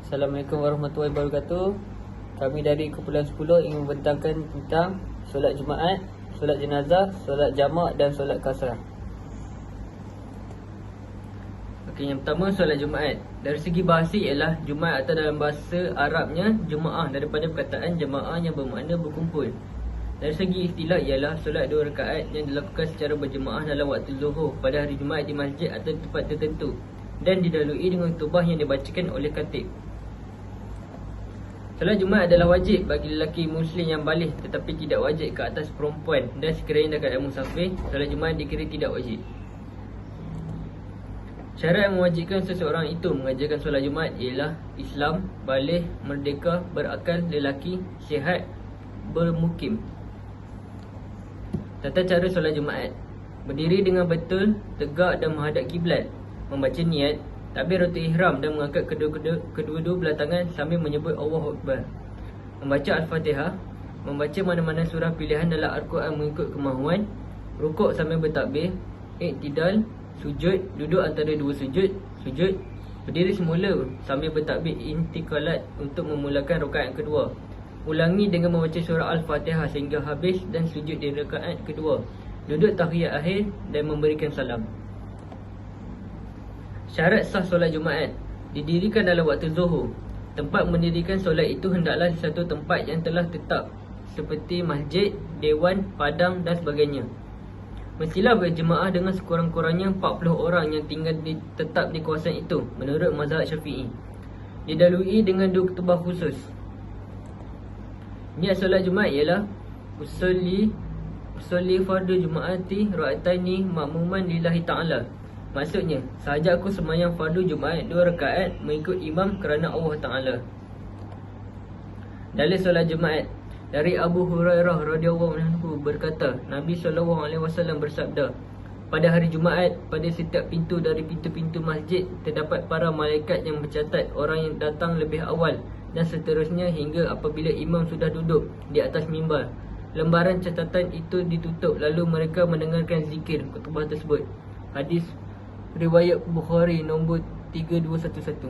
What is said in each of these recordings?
Assalamualaikum warahmatullahi wabarakatuh. Kami dari kumpulan 10 ingin membentangkan tentang solat Jumaat, solat jenazah, solat jamak dan solat qasar. Okey, yang pertama solat Jumaat. Dari segi bahasa ialah Jumaat atau dalam bahasa Arabnya Jumaah, daripada perkataan jemaah yang bermakna berkumpul. Dari segi istilah ialah solat 2 rakaat yang dilakukan secara berjemaah dalam waktu Zuhur pada hari Jumaat di masjid atau tempat tertentu dan didahului dengan khutbah yang dibacakan oleh khatib. Solat Jumaat adalah wajib bagi lelaki muslim yang baligh tetapi tidak wajib ke atas perempuan, dan sekiranya dekat musafir, solat Jumaat dikira tidak wajib. Syarat yang mewajibkan seseorang itu mengajarkan solat Jumaat ialah Islam, baligh, merdeka, berakal, lelaki, sihat, bermukim. Tata cara solat Jumaat: berdiri dengan betul, tegak dan menghadap kiblat, membaca niat, takbiratul ihram dan mengangkat kedua-dua belah tangan sambil menyebut Allahu Akbar. Membaca Al-Fatihah, membaca mana-mana surah pilihan dalam Al-Quran mengikut kemahuan, rukuk sambil bertakbir, iktidal, sujud, duduk antara dua sujud, berdiri semula sambil bertakbir intikalat untuk memulakan rakaat kedua. Ulangi dengan membaca surah Al-Fatihah sehingga habis dan sujud di rakaat kedua. Duduk tahiyat akhir dan memberikan salam. Syarat sah solat Jumaat: didirikan dalam waktu Zuhur. Tempat mendirikan solat itu hendaklah di satu tempat yang telah tetap, seperti masjid, dewan, padang dan sebagainya. Mestilah berjemaah dengan sekurang-kurangnya 40 orang yang tinggal tetap di kawasan itu menurut mazhab Syafi'i. Didahului dengan dua khutbah khusus. Niat solat Jumaat ialah usolli fardu Jumaati ra'ataini makmuman lillahi ta'ala. Maksudnya, sahaja aku sembahyang fardu Jumaat 2 rakaat mengikut imam kerana Allah Ta'ala. Dalil solat Jumaat: dari Abu Hurairah radhiyallahu anhu berkata, Nabi SAW bersabda, pada hari Jumaat, pada setiap pintu dari pintu-pintu masjid terdapat para malaikat yang mencatat orang yang datang lebih awal dan seterusnya hingga apabila imam sudah duduk di atas mimbar. Lembaran catatan itu ditutup lalu mereka mendengarkan zikir khutbah tersebut. Hadis riwayat Bukhari nombor 3211.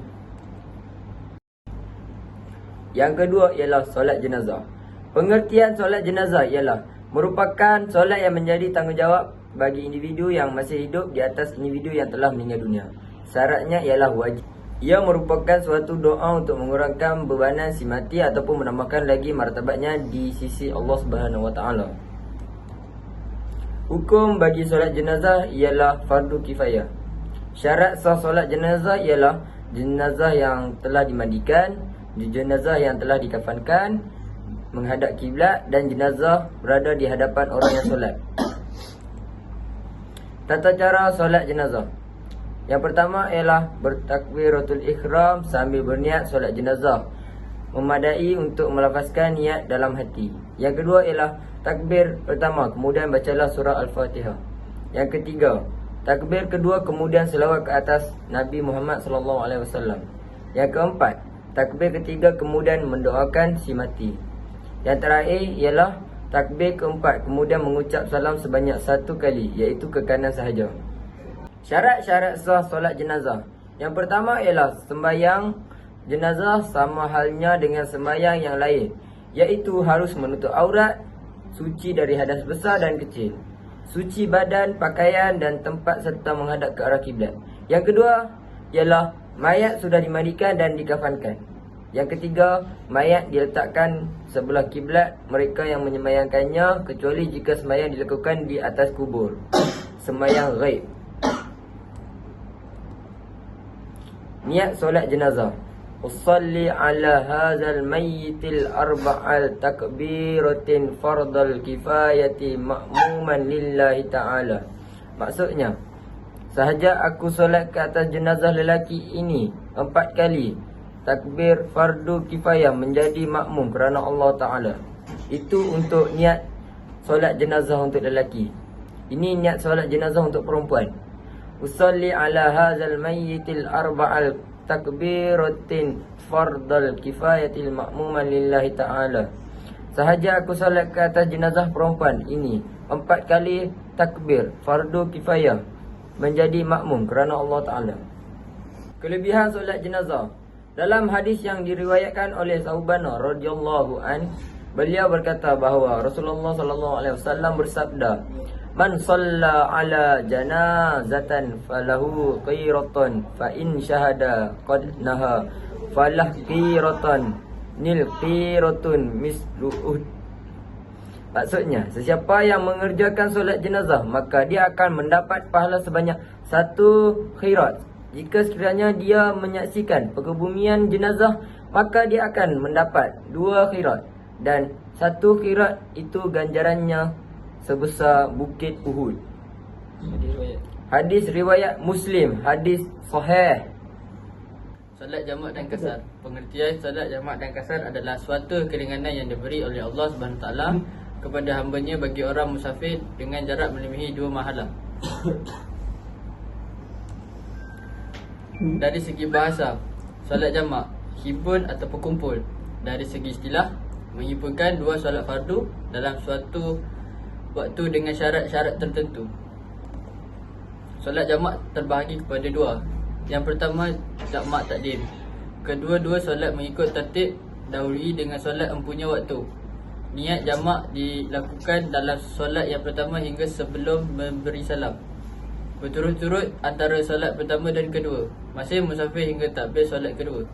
Yang kedua ialah solat jenazah. Pengertian solat jenazah ialah merupakan solat yang menjadi tanggungjawab bagi individu yang masih hidup di atas individu yang telah meninggal dunia. Syaratnya ialah wajib. Ia merupakan suatu doa untuk mengurangkan bebanan si mati ataupun menambahkan lagi martabatnya di sisi Allah Subhanahu Wa Taala. Hukum bagi solat jenazah ialah fardu kifayah. Syarat sah solat jenazah ialah jenazah yang telah dimandikan, jenazah yang telah dikafankan, menghadap kiblat dan jenazah berada di hadapan orang yang solat. Tata cara solat jenazah: yang pertama ialah bertakbiratul ihram sambil berniat solat jenazah, memadai untuk melafazkan niat dalam hati. Yang kedua ialah takbir pertama, kemudian bacalah surah Al-Fatihah. Yang ketiga, takbir kedua, kemudian selawat ke atas Nabi Muhammad SAW. Yang keempat, takbir ketiga, kemudian mendoakan si mati. Yang terakhir ialah takbir keempat, kemudian mengucap salam sebanyak 1 kali, iaitu ke kanan sahaja. Syarat-syarat sah solat jenazah: yang pertama ialah sembahyang jenazah sama halnya dengan sembahyang yang lain, iaitu harus menutup aurat, suci dari hadas besar dan kecil, suci badan, pakaian dan tempat serta menghadap ke arah kiblat. Yang kedua ialah mayat sudah dimandikan dan dikafankan. Yang ketiga, mayat diletakkan sebelah kiblat mereka yang menyembayangkannya, kecuali jika sembahyang dilakukan di atas kubur, sembahyang ghaib. Niat solat jenazah: usalli ala hadzal mayyitil arba'al takbiratin fardal kifayati ma'muman lillahi ta'ala. Maksudnya, sahaja aku solat ke atas jenazah lelaki ini 4 kali takbir fardu kifayah menjadi makmum kerana Allah Ta'ala. Itu untuk niat solat jenazah untuk lelaki. Ini niat solat jenazah untuk perempuan: usalli ala hadzal mayyitil arba'al takbiratin fardal kifayatil ma'muman lillahi ta'ala. Sahaja aku solat ke atas jenazah perempuan ini 4 kali takbir fardu kifayah menjadi makmum kerana Allah Ta'ala. Kelebihan solat jenazah: Dalam hadis yang diriwayatkan oleh Sauban radhiyallahu an, beliau berkata bahawa Rasulullah sallallahu alaihi wasallam bersabda, "Man shalla ala janazatan falahu qiratun fa in syahada qad naha falah qiratun nil qiratun mislu uhud." Maksudnya, sesiapa yang mengerjakan solat jenazah, maka dia akan mendapat pahala sebanyak 1 khirat. Jika sekiranya dia menyaksikan perkebumian jenazah, maka dia akan mendapat 2 khirat. Dan 1 khirat itu ganjarannya sebesar bukit Uhud. Hadis riwayat Muslim, hadis sahih. Solat jamak dan kasar. Pengertian solat jamak dan kasar adalah suatu keringanan yang diberi oleh Allah SWT kepada hamba-Nya bagi orang musafir dengan jarak melebihi 2 mahalah. Dari segi bahasa, solat jamak himpun atau kumpul. Dari segi istilah, menghimpunkan 2 solat fardu dalam suatu waktu dengan syarat-syarat tertentu. Solat jamak terbahagi kepada 2. Yang pertama, jamak takdim. Kedua-dua solat mengikut tertib dahului dengan solat empunya waktu. Niat jamak dilakukan dalam solat yang pertama hingga sebelum memberi salam, berturut-turut antara solat pertama dan kedua, masih musafir hingga takbir solat kedua.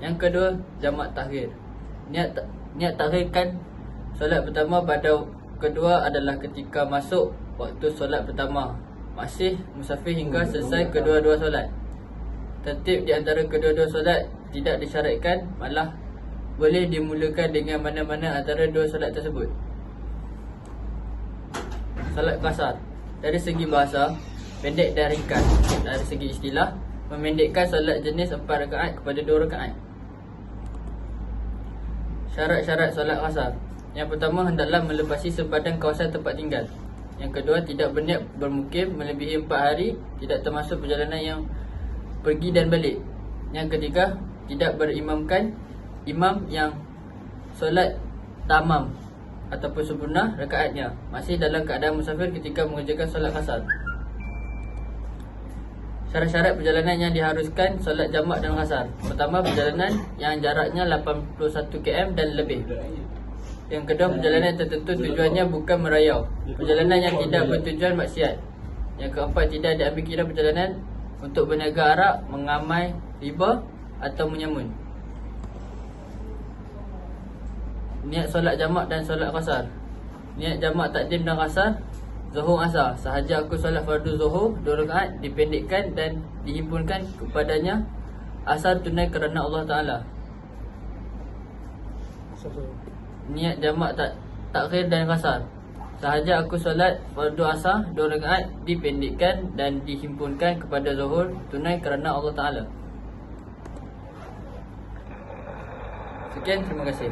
Yang kedua, jamak takhir. Niat takhirkan solat pertama pada kedua adalah ketika masuk waktu solat pertama, masih musafir hingga selesai kedua-dua solat. Tertib di antara kedua-dua solat tidak disyaratkan, malah boleh dimulakan dengan mana-mana antara 2 solat tersebut. Solat kasar. Dari segi bahasa, pendek dan ringkas. Dari segi istilah, memendekkan solat jenis 4 rakaat kepada 2 rakaat. Syarat-syarat solat kasar. Yang pertama, hendaklah melepasi sepadan kawasan tempat tinggal. Yang kedua, tidak berniat bermukim melebihi 4 hari, tidak termasuk perjalanan yang pergi dan balik. Yang ketiga, tidak berimamkan imam yang solat tamam ataupun sempurna rakaatnya, masih dalam keadaan musafir ketika mengerjakan solat kasar. Syarat-syarat perjalanan yang diharuskan solat jamak dan kasar. Pertama, perjalanan yang jaraknya 81 km dan lebih. Yang kedua, perjalanan tertentu tujuannya bukan merayau, perjalanan yang tidak bertujuan maksiat. Yang keempat, tidak diambil kira perjalanan untuk berniaga arak, mengamai riba atau menyamun. Niat solat jamak dan solat kasar. Niat jamak takdim dan kasar, zuhur asar. Sahaja aku solat fardu zuhur 2 rakaat, dipendekkan dan dihimpunkan kepadanya asar tunai kerana Allah Ta'ala. Niat jamak takhir dan kasar. Sahaja aku solat fardu asar 2 rakaat, dipendekkan dan dihimpunkan kepada zuhur tunai kerana Allah Ta'ala. Sekian, terima kasih.